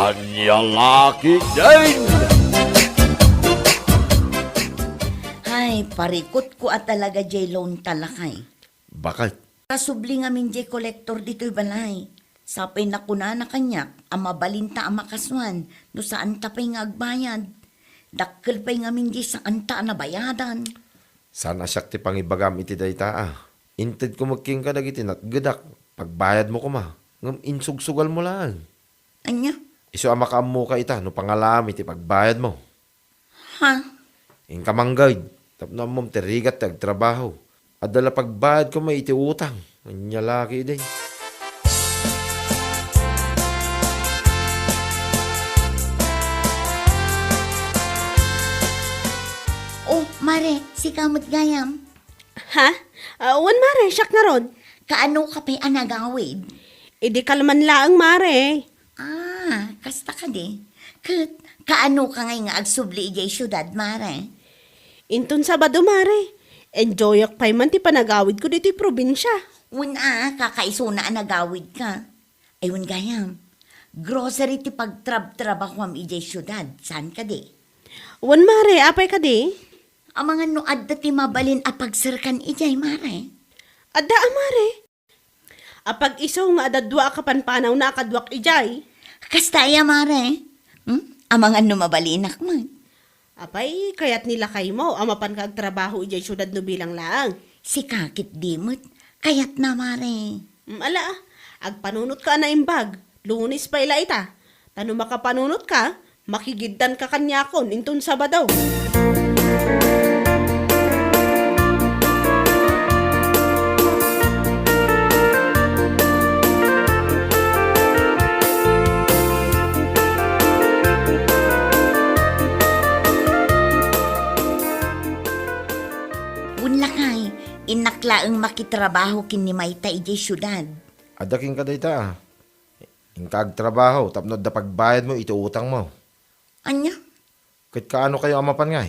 Kanyang laki din! Ay, parikot ko at talaga jay loan talakay. Bakit? Kasubli nga min jay kolektor dito'y balay. Sapay na kuna na kanyak, ama balinta ama kaswan, no saan tapay nga agbayad. Dakkel pa'y nga min jay saan ta na bayadan. Sana siyak ti pangibagam iti dayta Inted ko magking ka dagiti natgadak. Pagbayad mo ko ma, ngam insugsugal mo lang. Anya? Iso amakam mo ka ita, no pangalam iti pagbayad mo. Ha? Inkamanggay, tapno mong terigat tagtrabaho. Adala pagbayad ko may iti utang. Anya laki din. Oh, Mare, si kamot gayam. Ha? Wan mare, siyak na ron. Kaano ka pa'y anagawid? Idi kalman laang mare. Kasta ka di. Kaano ka ngay nga agsubli ijay syudad, Mare? Inton Sabado mare. Enjoyak pa'y man ti panagawid ko dito'y probinsya. Una, kakaiso na anagawid ka. Ay, gayam. Grocery ti pagtrab-trabaho am ijay syudad. Saan ka di? Wan mare, apay ka di? Ang mga noad dati mabalin apagsirkan ijay, Mare. Adda mare. Apag isaw nga adadwa ka panpanaw na akadwak ijay. Kastaya, Mare. Ang mga numabalinak man. Apay, kayat nila kay mo, amapan ka agtrabaho ijay syudad no bilang lang. Si kakit dimot. Kayat na, Mare. Ala, agpanunot ka na imbag. Lunes pa ila ita. Tano makapanunot ka, makigiddan ka kanyakon inton Sabado. Unlakay, inaklaang makitrabaho kin ni Mayta ijay syudad. Adaking ka dayta Inkagtrabaho, tapno da pagbayad mo, ito utang mo. Anya? Kahit kaano kayo amapan nga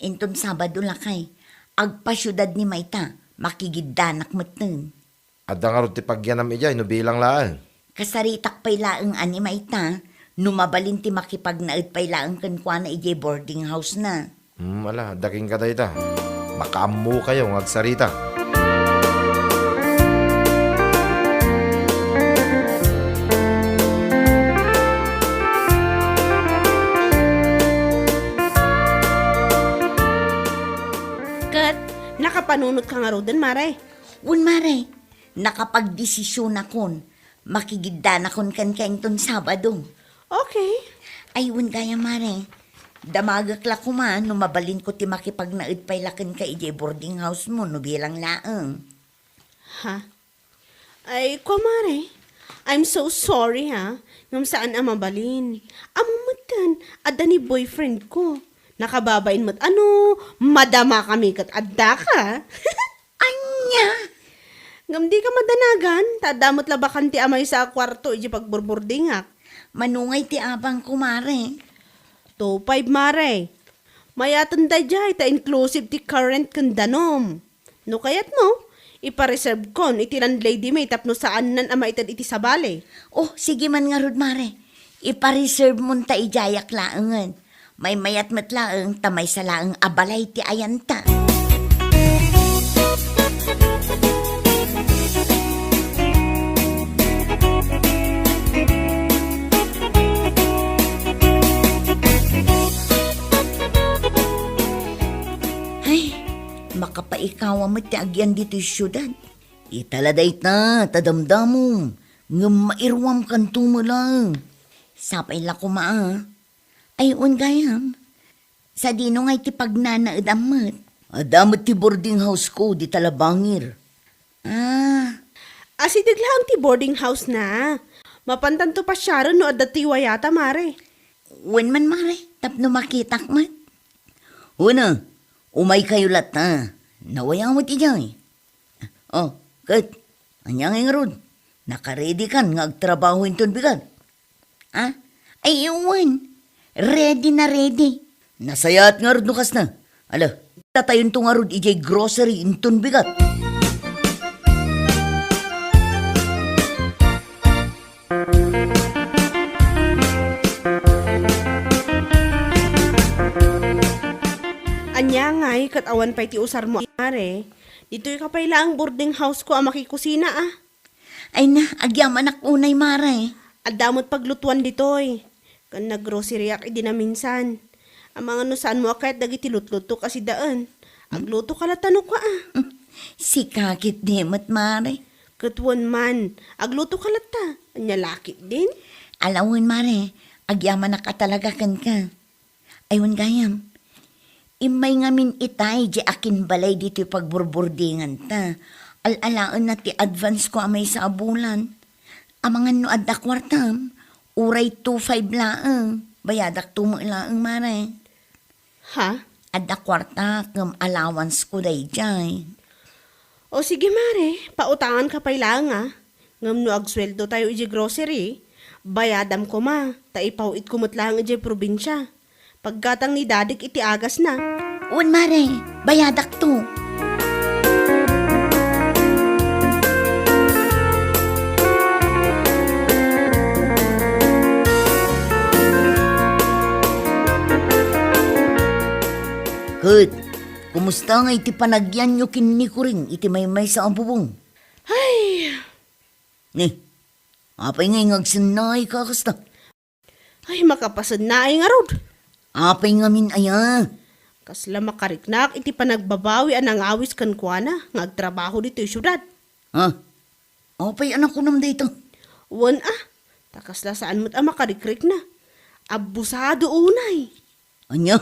Inton Sabado lakay, agpasyudad ni Mayta, makigiddanak mateng. Adda nga rin ti pagyanam ijay, no bilang laan. Kasaritak pa'y laang ani Mayta, numabalin ti makipagnaid pa'y laang kankwana ijay boarding house na. Ala, adaking ka dayta. Makaamu kayo, ngagsarita. Nakapanunot ka nga ro din, mare. Mare, nakapagdesisyon akon, makigiddan akon kan kaington Sabado. Okay. Ay, kaya, Mare. Damagak la ko man, numabalin ko ti makipagnaid pa'y lakan ka ijay boarding house mo, no bilang laang. Ha? Ay, kwa mare. I'm so sorry ha. Ngam saan mabalin. Amamatan, adda ni boyfriend ko. Nakababain mo't madama kami kat adda ka. Anya? Ngam di ka madanagan, tadamot labakan ti amay sa kwarto iji pagburburdingak. Manungay ti abang ko, Mare. 2-5 mare. Mayatan da jay ta inclusive ti current kandanom. No kayat mo, ipareserve kon iti landlady may tapno saan nan ama itad iti sabale. Oh, sige man nga rod, Mare. Ipareserve mo ta ijayak laangan. May mayat matlaang tamay sa laang abalay ti ayanta. Makapaikawa mo ti agyan dito yung syudad. Italaday ta, tadamdamo. Nga mairwam kanto mo lang. Sapay la ko Ay, gayam. Sa dino ngay ti pagnanaad amat. Adamot ti boarding house ko, di talabangir. Asidig lang ti boarding house na. Mapantanto pa siya ron no adda ti wayata, mare. Man, Mare, tapno makitak man. Una, umay kayo lata. Nawaya mo ti jay. Oh, kat, anyang nga ron. Nakaredy kan nga agtrabaho inton bigat. Ay, ready na ready. Nasayat nga ron nukas na. Ala, tatayon to nga ron ijay grocery inton bigat. umay, kat awan pa iti usar mo, mare. Dito'y kapayla ang boarding house ko ang makikusina, ah. Ay na, agyaman ak unay, Mare. At damot paglutuan dito'y. Kan naggrocery ak idi na minsan. Ang mga nusaan mo kahit dagiti lutluto kasi daan. Agluto ka latano ka, ah. Si kakit dimot, Mare. Katwan man, agluto ka lata. Anya lakit din. Alawin, Mare, agyaman ak talaga kan ka. Ayun gayam. Imay ngamin itay, di akin balay dito pagburburdingan ta. Alalaan na ti advance ko amay sa abulan. Amangan no adda kwartam, uray 2.5 laang. Bayadak tumo laang, Mare. Ha? Adda kwarta, ngam allowance ko day jay. O sige mare, pautangan ka pa'y lang ah. Ngam no agsweldo tayo iji grocery. Bayadam ko ma, taipawit kumot lang iji probinsya. Paggatang ni dadik iti agas na. Un, Mare, bayadak to. Kut, kumusta nga iti panagyan nyo kinni ko rin iti may sa ambubong? Ay, Ni, apay nga ngagsanay ka kasta. ay makapasad na ay nga rod. Apay nga min aya. Kasla makariknak iti panagbabawi anang awis kan kuana, ngagtrabaho dito yung syudad. Ha? Apay anak ko nam dito. Wan ah, takasla saan mo't makarikrik na. Abusado unay. Anya?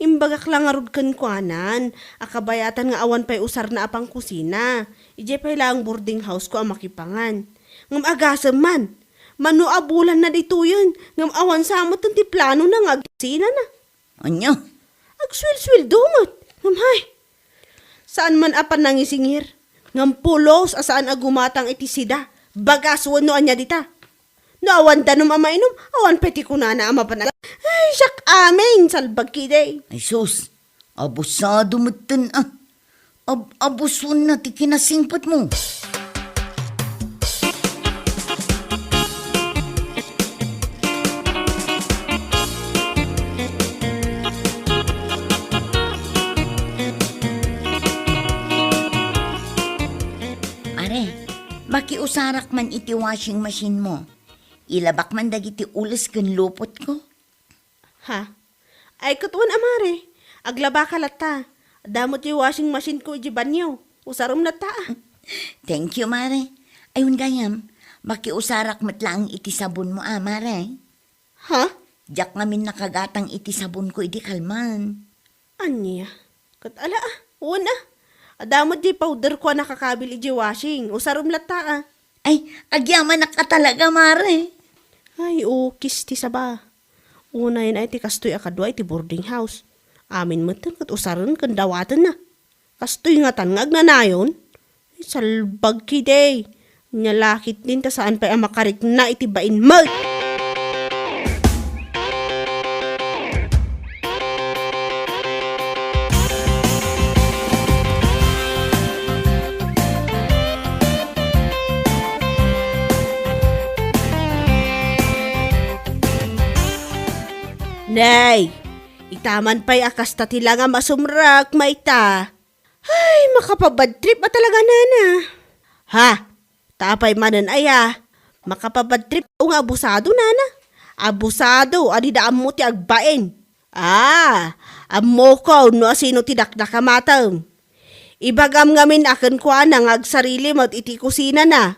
Imbagak lang nga rod kan kuanan, akabayatan nga awan pa'y usar na apang kusina. Ije pa'y lang boarding house ko ang makipangan. Ngam agasam man, mano abulan na dito yun. Ngam awan sa amot ti plano na nga kusina na. Anya? Agswil-swil dumot. Ngam hay, saan man apan nangisingir? Ngam pulos asaan agumatang iti sida. Bagas wano anya dita. No awan tanong amainom, awan peti kunana ama panag. Ay, siyak amin, salbag kiday. Ay sus, abusado mo tan ah. Abusun na ti kinasingpat mo. Are, makiusarak man iti washing machine mo. Ilabak man dagiti ulas kan lupot ko. Ha? Ay, katuan amare. Aglaba ka lata. Damot yung washing machine ko iji banyo. Usarom na ta. Thank you, Mare. Ayun gayam, makiusarak matlang iti sabon mo, Mare. Ha? Diyak ngamin nakagatang iti sabon ko iti kalman. Anya? Katala ah. Una. Damot di powder ko nakakabil iji washing. Usarom lata ah. Ay, agyaman na ka talaga, Mare. Ay, kis ti saba. Una yun ay ti kastoy akadwa iti boarding house. Amin mo tan kat usaron kan dawatan na. Kastoy nga tan nga agnanayon. Ay, salbag kiday. Nyalakit din ta saan pa ang makarik na iti bain mo. Nay, itaman pa'y akas ta tila nga masumrak, maita. Ay, makapabad trip ba talaga nana? Ha? Tapay manan aya. Makapabad trip o nga abusado nana. Abusado, adidaan mo ti agbain. Ah, amo ko no asino ti dakdakamatang. Ibagam ngamin akin kwa nang agsarili mo iti kusina na.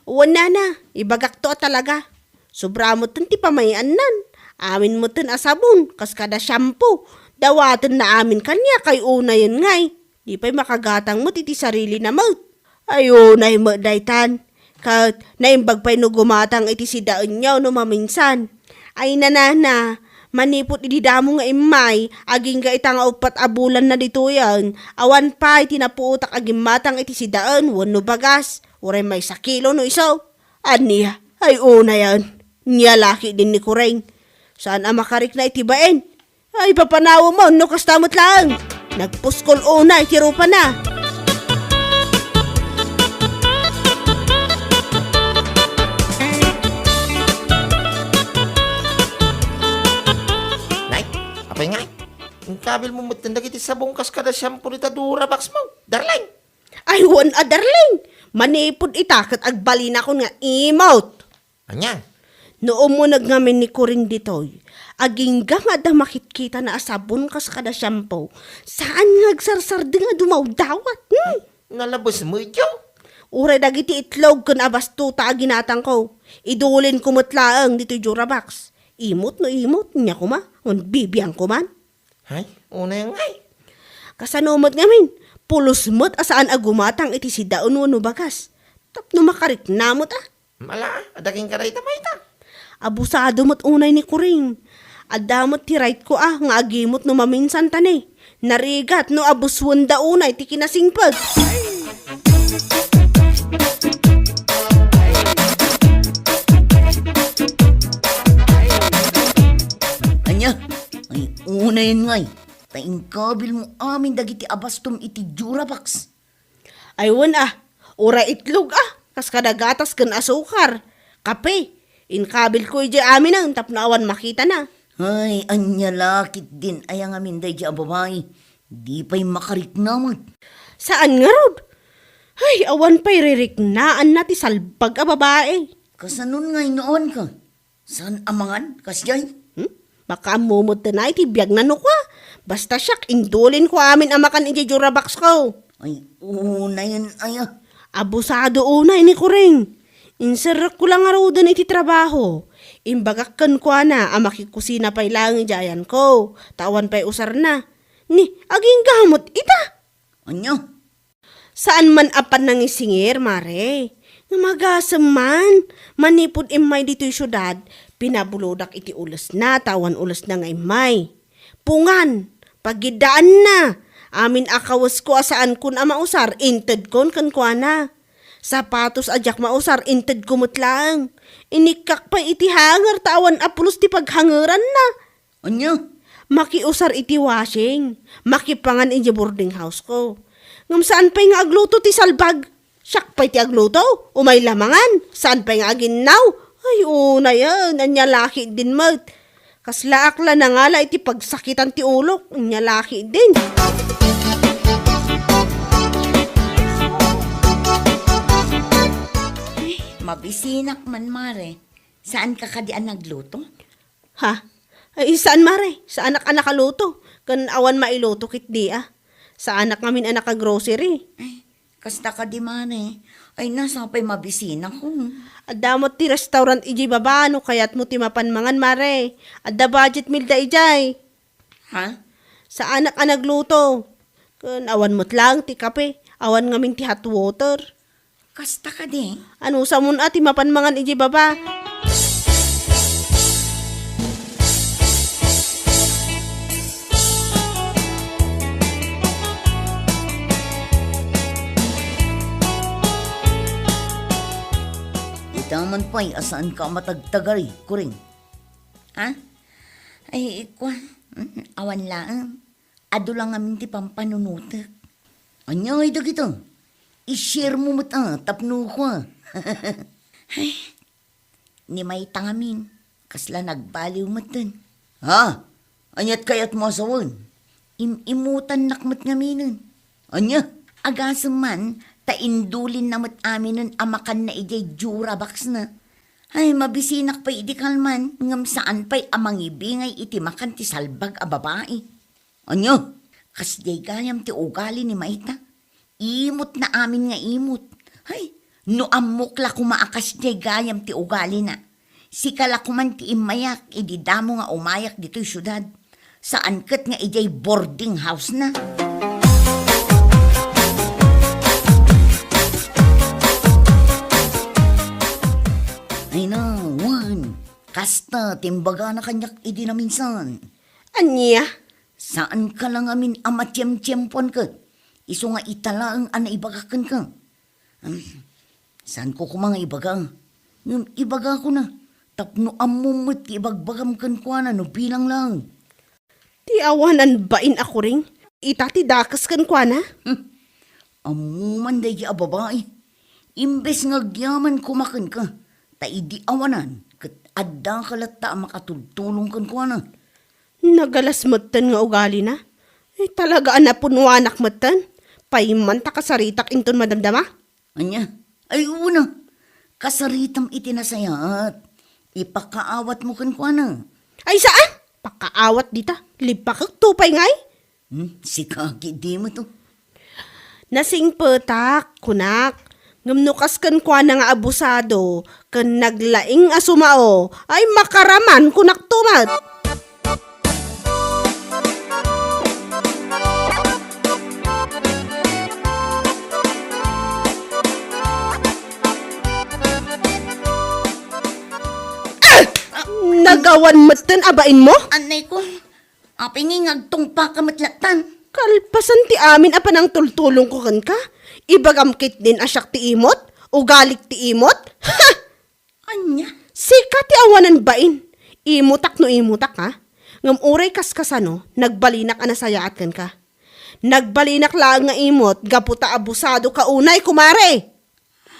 Wala na, ibagak to talaga. Sobra mo ti pamayan nan. Amin mo tin asabon, kas kada shampoo. Dawatan na amin kanya, kay una yun ngay. Di pa'y makagatang mo titi sarili na mo. Ayo na mo daytan. Kat naimbag pa'y no gumatang iti si daan nyaw no maminsan. Ay nanana, manipot ididamo nga imay, aging ga itang upat abulan na dito yan. Awan pa'y tinapuutak aging matang iti si daan, wano bagas. Uray may sakilo no isaw. Aniya, ay una yan. Niya laki din ni Kureng. Saan ang makarik na itibain? Ay, papanawa mo, no kastamot lang. Nagpuskol una, itirupa na. Nay, apay nga. Inkabil mo mutin dagiti sabong kas kada shampoo nita Durabox mo. Darling. Ay, wan darling. Manipod itakat agbalina ko nga imot. Anya? Noong mo nagngamin ni Kuring ditoy, agingga nga da makitkita na asabon kas kada shampoo. Saan nga agsarsar di nga dumawdawat? Nalabos mo ito? Ure dagiti itlog kun abas tuta aginatang ko. Idulin ko matlaang dito Durabox. Imot no imot niya ko ma. On bibiyang ko man. Hay, una yung ay. Kasanomot ngamin. Pulos mo't asaan agumatang iti si daon no bakas. Tapno makarik namot ah. Mala, adaging karay tamay ta. Abusado mo't unay ni Kuring. Adamot ti right ko ah, nga agimot no maminsan tanay. Narigat no abuswan da unay ti kinasingpag. Anya, ay una yun ngay. Taingkabil mo amin dagiti abastom iti Durabox. Aywan ah, ura itlog ah, kas kadagatas kan asukar. Kape, inkabil ko ije amin ang tapnaawan makita na. Ay, anya lakit din ayang amin day di ababay. Di pa'y makarik naman. Saan nga rod? Ay, awan pa'y ririknaan na ti salbag a babae. Kasanon ngay noon ka? Saan amangan? Kasyay? Makamumot na iti biyag na nukwa. Basta siyak, indulin ko amin amakan iti Durabox ko. Ay, una yun aya. Abusado unay ni Kuring. Inserak ko lang araw doon iti trabaho. Imbagakkan ko na, makikusina pa'y lang jayan ko. Tawan pa'y usar na. Ni, aging gamot ita. Anya? Saan man apan nang isingir, mare? Nga magasam man. Manipod imay dito'y syudad, pinabulodak iti ulas na, tawan ulas na nga imay. Pungan, pagidaan na. Amin akawas ko asaan kun mausar, inted kon kan kwa na. Sapatos ajak mausar, inted kumutlang. Inikak pa iti hangar, tawan apulos ti paghangaran na. Anya? Makiusar iti washing. Makipangan iti boarding house ko. Ngam saan pa'y nga agluto ti salbag? Siyak pa'y ti agluto? Umay lamangan? Saan pa'y nga aginaw? Ay, una yan. Anya laki din mat. Kaslaakla na nga la iti pagsakitan ti ulo. Anya laki din. Mabisinak man, mare. Saan ka kadian nagluto? Ha? Ay, saan mare? Sa anak-anak kaluto. Kan awan mailuto kit di ah. Sa anak ngamin anak ka grocery. Ay, kasta ka di mare. Ay, nasa pa'y mabisinak ko. Adamot ti restaurant iji babano kayat mo ti mapanmangan mare. Adda budget milda ijay. Ha? Sa anak a nagluto. Kan awan mo't lang ti kape. Awan ngamin ti hot water. Kasta ka di. Ano sa mun ati mapanmangan iji baba. Itaman pa'y asaan ka matagtagari, Kuring. Ha? Ay, ikwa. Awan lang. Ado lang amin ti pampanunutak. Anya ay dagito. I-share mo mo't tapno ko. Ay, ni may tangamin. Kasla nagbaliw matan. Ha? Anyat kayat mo asawan? Imutan nakmat ngaminan. Anya? Agasam man, taindulin namat aminin amakan na ijay Durabox na. Ay, mabisinak pa iti kalman, ngam saan pa'y amang ibingay iti makan ti salbag a babae. Anyo, kasjay gayam ti ugali ni Maita. Imot na amin nga imot. Ay, no amukla kumaakas jay gayam ti ugali na. Sikala kuman ti imayak, ididamo nga umayak dito'y syudad. Saan kat nga ijay boarding house na. Ay na, Juan. Kasta, timbaga na kanyak idi na minsan. Anya? Saan ka lang amin amatyem-tyempon ka? Iso nga itala ang ibagakan ka. Saan ko kumanga ibagang? Yung ibaga ko na. Tapno amumot ibagbagam kan ko na no bilang lang. Ti awanan bain ako ring? Itati dakas kan kwa na? Amuman day ki ababae. Imbes nga gyaman kumakan ka. Taidi awanan. Kat adda kalata makatultulong kan ko na. Nagalasmatan nga ugali na? Talaga anapunwanak matan. Paiman ta kasaritak inton madamdama. Anya? Ay, una. Kasaritam itinasayat. Ipakaawat mo kan kwa na. Ay saan? Pakaawat dita. Lipakak tupay ngay. Si Kaki, di mo to. Nasing petak, kunak. Ngamnukas kan kwa na nga abusado. Kan naglaing asumao. Ay makaraman kunak tumat. Nagawan matan abain mo? Anay ko, apinging agtungpa ka matlatan. Kalpasan ti amin apa nang tultulong ko kan ka? Ibagamkit din asyak ti imot? Ugalik ti imot? Ha! Anya? Sika ti awanan bain. Imutak no imutak ha? Ngam uray kaskasano, nagbalinak anasayaat kan ka. Nagbalinak lang nga imot, gaputa abusado ka unay kumare.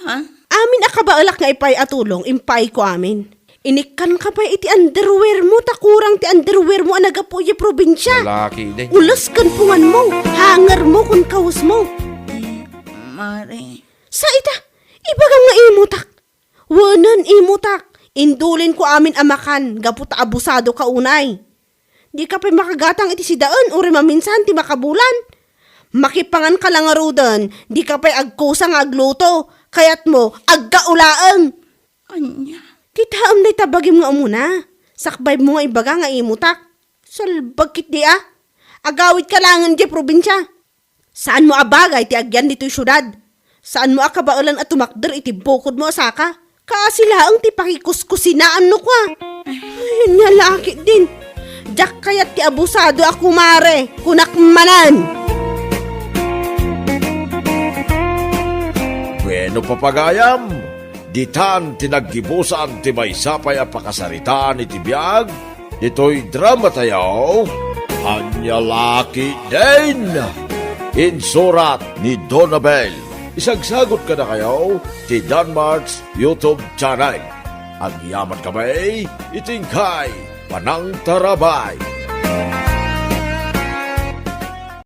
Ha? Amin akabaalak nga ipay atulong, impay ko amin. Inikan ka pa iti underwear mo, takurang ti underwear mo anagapuya probinsya. Lalaki din. Ulas kan pungan mo, hangar mo kun kawas mo. Mare. Sa ita, ibagam nga imutak. Wanan imutak. Indulin ko amin amakan, gaputa abusado ka unay. Di ka pa makagatang iti si daan, uri maminsan ti makabulan. Makipangan ka lang arudan, di ka pa agkusang agluto, kayat mo aggaulaang. Anya? Kita amday tabagim nga umuna. Sakbay mo nga ibaga nga imutak. Salbagkit di ah. Agawit ka langan di probinsya. Saan mo abagay ti agyan dito'y syudad? Saan mo akabaulan at tumakder iti bukod mo asaka? Kaasilaang ti pakikuskusinaan no kwa. Ayun nga laki din. Diyak kayat ti abusado ako mare. Kunakmanan. Bueno papagayam, ditan tinaggibusan ti may sapay a pakasaritaan iti biyag, dito'y drama tayo, Anyalaki din! Insurat ni Donabel. Isagsagot ka na kayo ti Danmarks YouTube channel. Ang yaman kamay, itingkay, panang tarabay.